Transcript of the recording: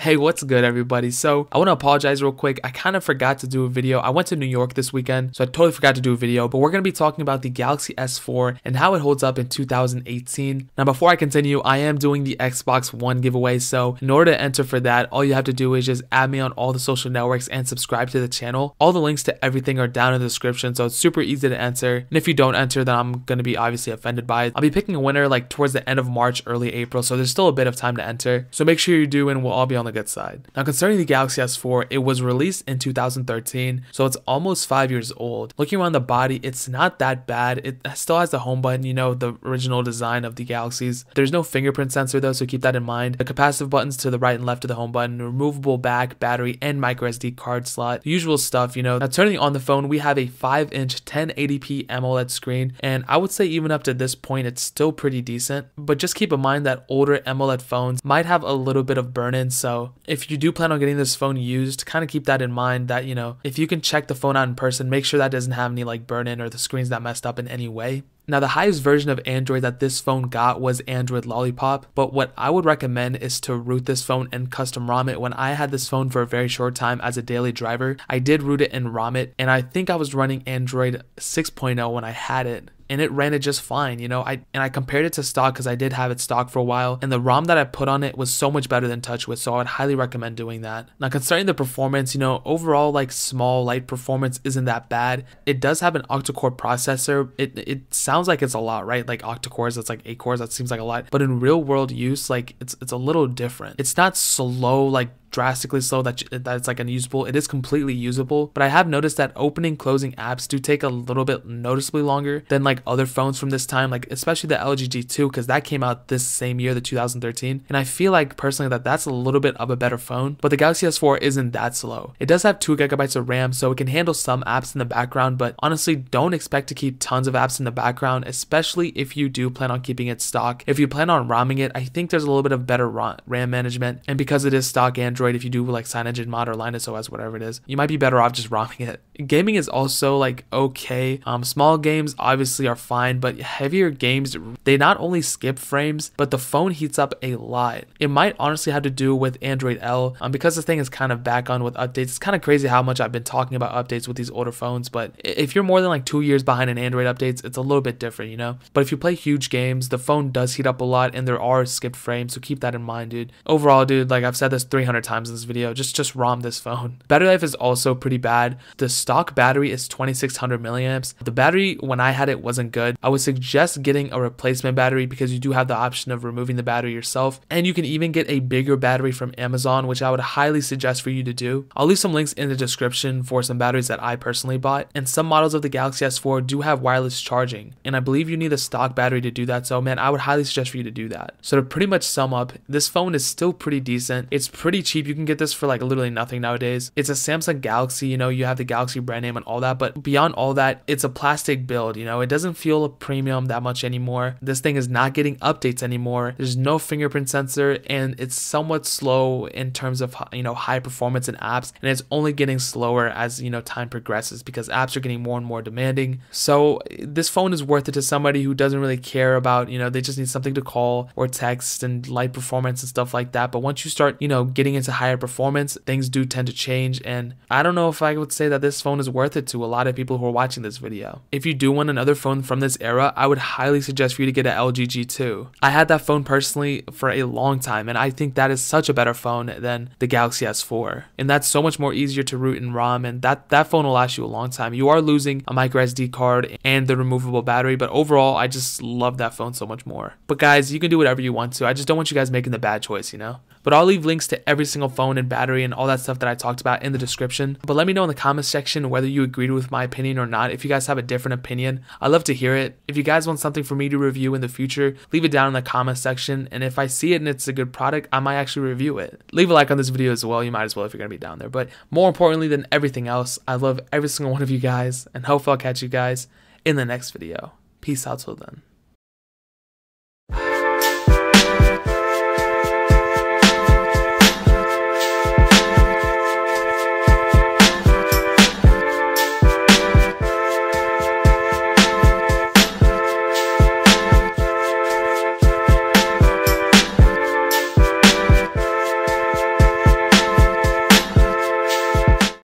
Hey, what's good everybody? So I want to apologize real quick. I kind of forgot to do a video. I went to New York this weekend, so I totally forgot to do a video, but we're going to be talking about the Galaxy S4 and how it holds up in 2018. Now, before I continue, I am doing the Xbox One giveaway, so in order to enter for that, all you have to do is just add me on all the social networks and subscribe to the channel. All the links to everything are down in the description, so it's super easy to enter. And if you don't enter, then I'm going to be obviously offended by it. I'll be picking a winner like towards the end of March, early April, so there's still a bit of time to enter. So make sure you do, and we'll all be on the good side. Now, concerning the Galaxy S4, it was released in 2013, so it's almost 5 years old. Looking around the body, it's not that bad. It still has the home button, you know, the original design of the Galaxies. There's no fingerprint sensor though, so keep that in mind. The capacitive buttons to the right and left of the home button, removable back, battery, and micro SD card slot. The usual stuff, you know. Now, turning on the phone, we have a 5-inch 1080p AMOLED screen, and I would say even up to this point, it's still pretty decent. But just keep in mind that older AMOLED phones might have a little bit of burn-in, so if you do plan on getting this phone used, kind of keep that in mind that, you know, if you can check the phone out in person, make sure that doesn't have any like burn-in or the screen's not messed up in any way. Now, the highest version of Android that this phone got was Android Lollipop, but what I would recommend is to root this phone and custom ROM it. When I had this phone for a very short time as a daily driver, I did root it and ROM it, and I think I was running Android 6.0 when I had it. And it ran it just fine, you know. I compared it to stock because I did have it stock for a while, and the ROM that I put on it was so much better than TouchWiz, so I would highly recommend doing that. Now, concerning the performance, you know, overall like small light performance isn't that bad. It does have an octa-core processor. It sounds like it's a lot, right? Like octa-cores, that's like 8 cores, that seems like a lot, but in real world use, like it's a little different. It's not slow, like drastically slow that it's like unusable. It is completely usable, but I have noticed that opening, closing apps do take a little bit noticeably longer than like other phones from this time, like especially the LG G2, because that came out this same year, the 2013, and I feel like personally that that's a little bit of a better phone. But the Galaxy S4 isn't that slow. It does have 2 GB of RAM, so it can handle some apps in the background, but honestly don't expect to keep tons of apps in the background, especially if you do plan on keeping it stock. If you plan on ROMing it, I think there's a little bit of better RAM management, and because it is stock Android, if you do like CyanogenMod or Linus OS, whatever it is, you might be better off just ROMing it. Gaming is also like okay. Small games obviously are fine, but heavier games, they not only skip frames, but the phone heats up a lot. It might honestly have to do with Android L, because this thing is kind of back on with updates. It's kind of crazy how much I've been talking about updates with these older phones, but if you're more than like 2 years behind in Android updates, it's a little bit different, you know. But if you play huge games, the phone does heat up a lot, and there are skipped frames, so keep that in mind, dude. Overall, dude, like I've said this 300 times in this video, just ROM this phone. Battery life is also pretty bad. The stock battery is 2600 milliamps. The battery when I had it wasn't good. I would suggest getting a replacement battery because you do have the option of removing the battery yourself, and you can even get a bigger battery from Amazon, which I would highly suggest for you to do. I'll leave some links in the description for some batteries that I personally bought, and some models of the Galaxy S4 do have wireless charging, and I believe you need a stock battery to do that, so man, I would highly suggest for you to do that. So to pretty much sum up, this phone is still pretty decent. It's pretty cheap. You can get this for like literally nothing nowadays. It's a Samsung Galaxy, you know, you have the Galaxy brand name and all that, but beyond all that, it's a plastic build, you know. It doesn't feel a premium that much anymore. This thing is not getting updates anymore. There's no fingerprint sensor, and it's somewhat slow in terms of, you know, high performance in apps, and it's only getting slower as, you know, time progresses because apps are getting more and more demanding. So this phone is worth it to somebody who doesn't really care about, you know, they just need something to call or text and light performance and stuff like that. But once you start, you know, getting into higher performance, things do tend to change, and I don't know if I would say that this phone is worth it to a lot of people who are watching this video. If you do want another phone from this era, I would highly suggest for you to get an LG G2. I had that phone personally for a long time, and I think that is such a better phone than the Galaxy S4, and that's so much more easier to root and ROM, and that phone will last you a long time. You are losing a micro SD card and the removable battery, but overall I just love that phone so much more. But guys, you can do whatever you want to. I just don't want you guys making the bad choice, you know. But I'll leave links to every single phone and battery and all that stuff that I talked about in the description. But let me know in the comment section whether you agreed with my opinion or not. If you guys have a different opinion, I'd love to hear it. If you guys want something for me to review in the future, leave it down in the comment section. And if I see it and it's a good product, I might actually review it. Leave a like on this video as well. You might as well if you're going to be down there. But more importantly than everything else, I love every single one of you guys, and hopefully I'll catch you guys in the next video. Peace out till then.